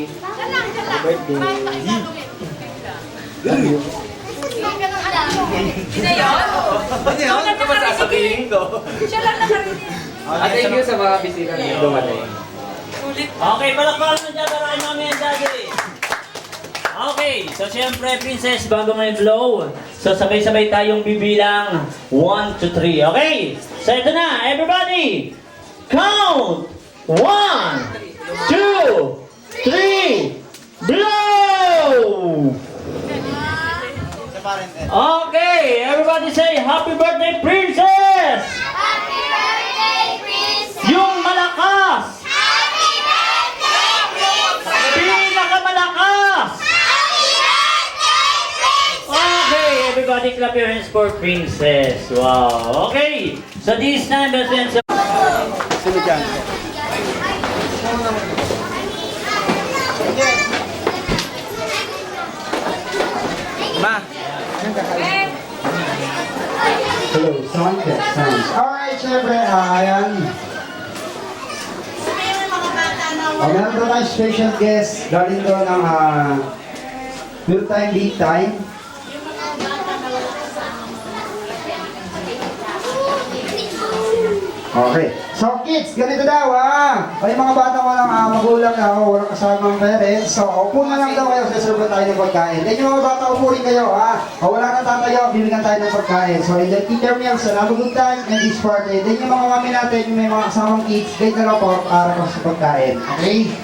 birthday. Hindi yun? Ito ba sasabihin ko? Siya lang nakarinig. Thank you sa mga bisita na dumating. Sulit. Okay, palakpakan mo dyan para kay Mami and Daddy. Okay, so siyempre, Princess, bago may blow, so sabay-sabay tayong bibilang 1 to 3, okay? So ito na, everybody! Count! 1, 2, 3, blow! Okay, everybody say, Happy Birthday, Princess! Happy birthday, Princess! Yung malakas! Happy birthday, Princess! Pinakamalakas! Happy birthday, Princess! Okay, everybody clap your hands for Princess. Wow. Okay, so this time, best friends. Sino dyan? Ma! Hello, sound check, sound. Alright, syempre, ayan. Meron doon tayong special guest. Galing doon ng full time, lead time. Okay. So kids, ganito daw Ay mga bata walang magulang na walang kasamang parents. So upo na lang daw kayo, saserve tayo ng pagkain. Then yung mga bata upo rin kayo wala nang tatayo, bibigyan tayo ng pagkain. So enjoy teacher meals, have a good time and this party. Then yung mga mami natin, yung may mga kasamang kids, guide na lang po para sa pagkain. Okay?